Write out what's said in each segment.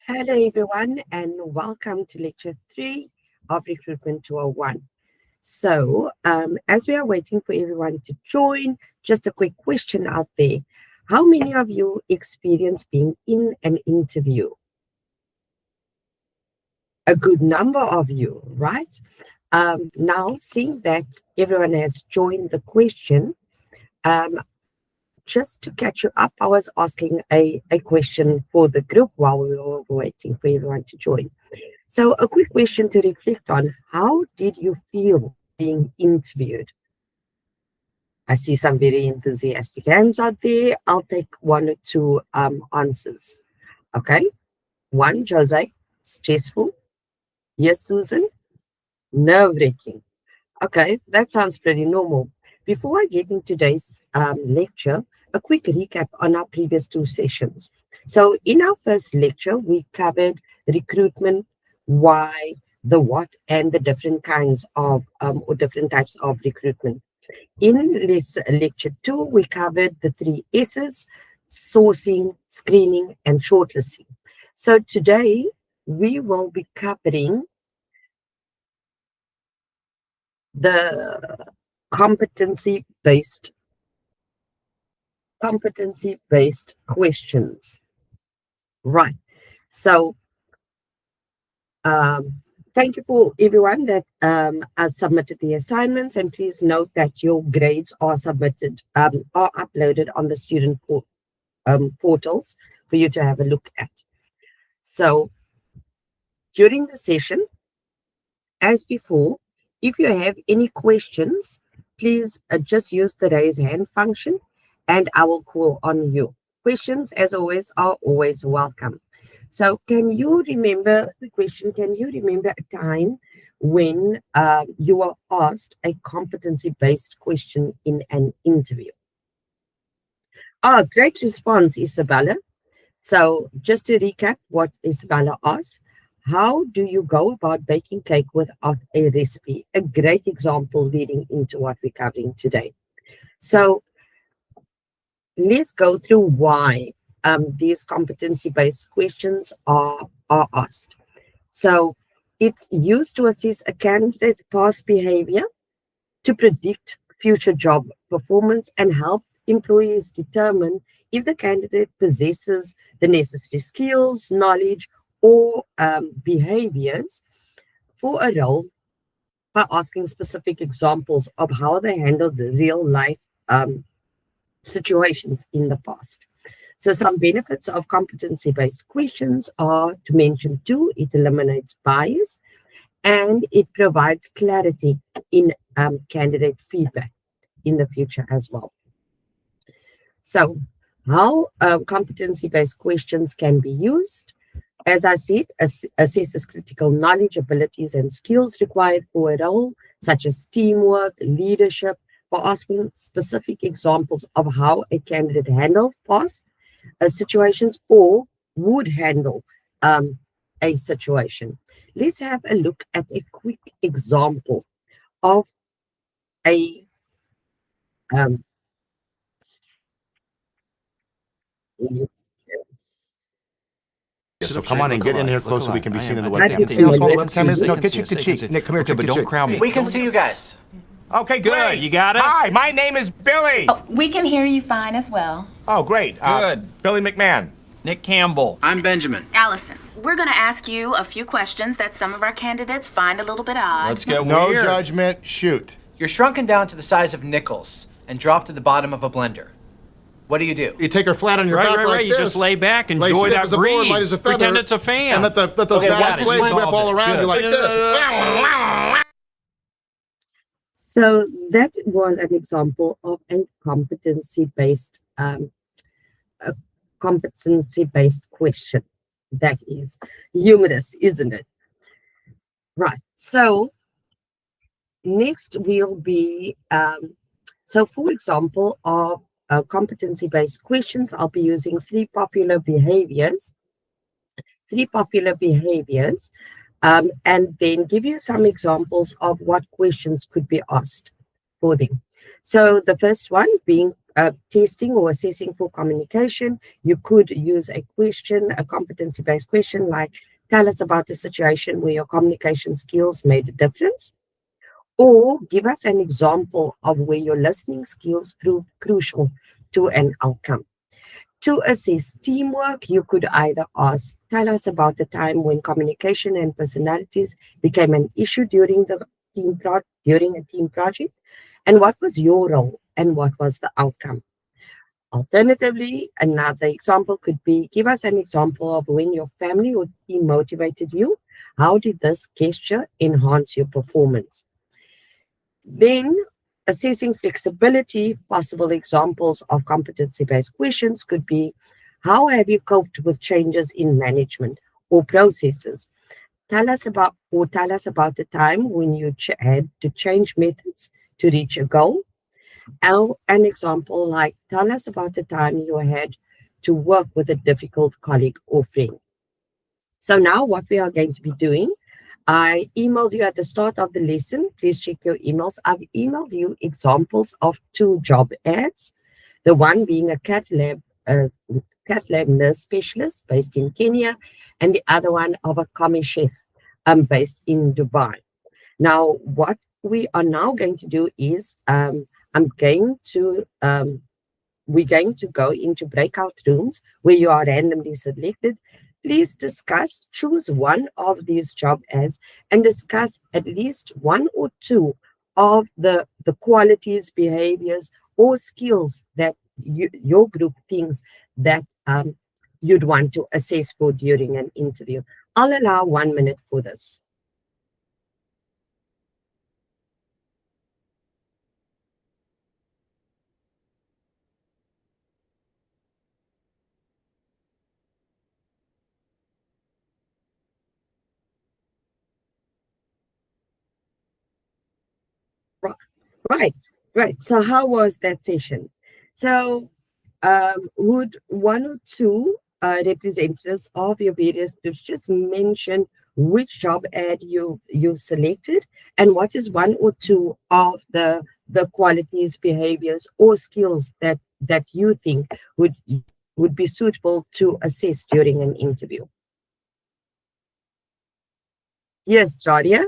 Hello, everyone, and welcome to Lecture 3 of Recruitment 201. So, as we are waiting for everyone to join, just a quick question out there. How many of you experience being in an interview? A good number of you, right? Now, seeing that everyone has joined the question, just to catch you up, I was asking a question for the group while we were waiting for everyone to join. So a quick question to reflect on. How did you feel being interviewed? I see some very enthusiastic hands out there. I'll take one or two answers. Okay. One, Jose, stressful. Yes, Susan, nerve-wracking. Okay, that sounds pretty normal. Before I get into today's lecture, a quick recap on our previous two sessions. So in our first lecture, we covered recruitment, why, the what, and the different kinds of or different types of recruitment. In this lecture 2, we covered the 3 S's: sourcing, screening, and shortlisting. So today, we will be covering the competency-based questions. Right. So thank you for everyone that has submitted the assignments, and please note that your grades are submitted, are uploaded on the student portals for you to have a look at. So during the session, as before, if you have any questions, please just use the raise hand function and I will call on you. Questions, as always, are always welcome. So can you remember the question? Can you remember a time when you were asked a competency-based question in an interview? Oh, great response, Isabella. So just to recap what Isabella asked, how do you go about baking cake without a recipe? A great example leading into what we're covering today. So let's go through why these competency-based questions are asked. So it's used to assess a candidate's past behavior, to predict future job performance, and help employees determine if the candidate possesses the necessary skills, knowledge, or behaviors for a role, by asking specific examples of how they handled the real life situations in the past. So some benefits of competency-based questions are, to mention 2, it eliminates bias and it provides clarity in candidate feedback in the future as well. So how competency-based questions can be used? As I said, assesses critical knowledge, abilities, and skills required for a role, such as teamwork, leadership, by asking specific examples of how a candidate handled past situations or would handle a situation. Let's have a look at a quick example of a So come on and get in here close so we can be seen in the webcam. Webcam no, get cheek to cheek. Nick, come here, cheek but to don't cheek. crowd me. We can see you guys. Okay, great. You got us? Hi, my name is Billy. Oh, we can hear you fine as well. Oh, great. Good. Billy McMahon. Nick Campbell. I'm Benjamin. Allison, we're going to ask you a few questions that some of our candidates find a little bit odd. Let's get No weird. judgment. Shoot. You're shrunken down to the size of nickels and dropped to the bottom of a blender. What do? You take her flat on your back like Right. You this. just lay back, Lay enjoy stiff that as a board, light as breeze. a feather, Pretend it's a fan. And let those Okay, bad watch this blades one. whip all around you like this. So that was an example of a competency-based question. That is humorous, isn't it? Right. So next will be so for example of competency-based questions, I'll be using 3 popular behaviors. And then give you some examples of what questions could be asked for them. So the first one being testing or assessing for communication, you could use a question, a competency-based question like, tell us about a situation where your communication skills made a difference, or give us an example of where your listening skills proved crucial to an outcome. To assess teamwork, you could either ask, tell us about the time when communication and personalities became an issue during during a team project, and what was your role and what was the outcome. Alternatively, another example could be, give us an example of when your family or team motivated you. How did this gesture enhance your performance? Then, assessing flexibility, possible examples of competency-based questions could be, how have you coped with changes in management or processes? Tell us about the time when you had to change methods to reach a goal. Or an example like, tell us about the time you had to work with a difficult colleague or friend. So now what we are going to be doing, I emailed you at the start of the lesson. Please check your emails. I've emailed you examples of 2 job ads. The one being a cath lab nurse specialist based in Kenya, and the other one of a commie chef based in Dubai. Now, what we are now going to do is we're going to go into breakout rooms where you are randomly selected. Please choose one of these job ads and discuss at least 1 or 2 of the qualities, behaviors, or skills that your group thinks that you'd want to assess for during an interview. I'll allow 1 minute for this. Right. So how was that session? So would 1 or 2 representatives of your various groups just mention which job ad you've selected, and what is 1 or 2 of the qualities, behaviors, or skills that you think would be suitable to assess during an interview? Yes, Radia.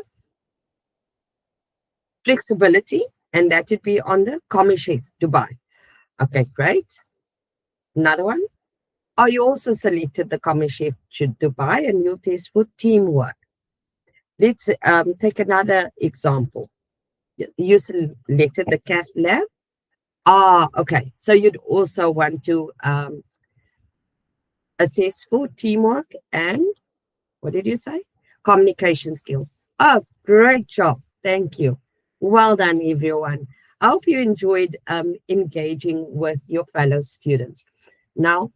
Flexibility, and that would be on the commie chef, Dubai. Okay, great. Another one. Oh, you also selected the commie chef to Dubai, and you'll test for teamwork. Let's take another example. You selected the cath lab. Okay. So you'd also want to assess for teamwork and, what did you say? Communication skills. Oh, great job. Thank you. Well done, everyone. I hope you enjoyed engaging with your fellow students. Now,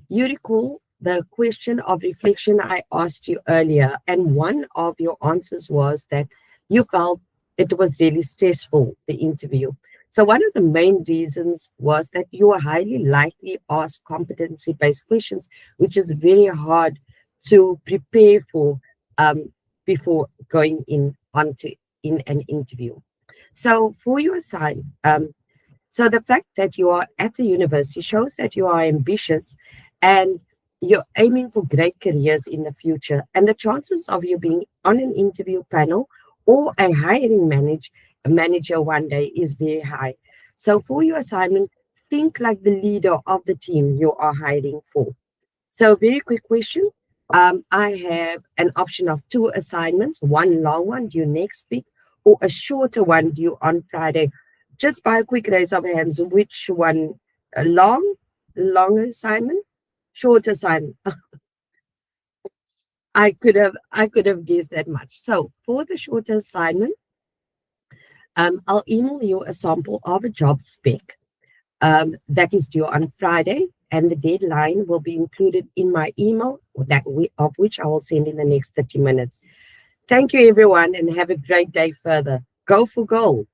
you recall the question of reflection I asked you earlier, and one of your answers was that you felt it was really stressful, the interview. So one of the main reasons was that you were highly likely asked competency-based questions, which is very hard to prepare for before going in an interview. So for your side, so the fact that you are at the university shows that you are ambitious and you're aiming for great careers in the future. And the chances of you being on an interview panel or a hiring manager one day is very high. So for your assignment, think like the leader of the team you are hiring for. So very quick question. I have an option of 2 assignments, one long one due next week or a shorter one due on Friday. Just by a quick raise of hands, which one? A long assignment, short assignment? I could have guessed that much. So for the shorter assignment, I'll email you a sample of a job spec that is due on Friday, and the deadline will be included in my email of which I will send in the next 30 minutes. Thank you, everyone, and have a great day further. Go for gold.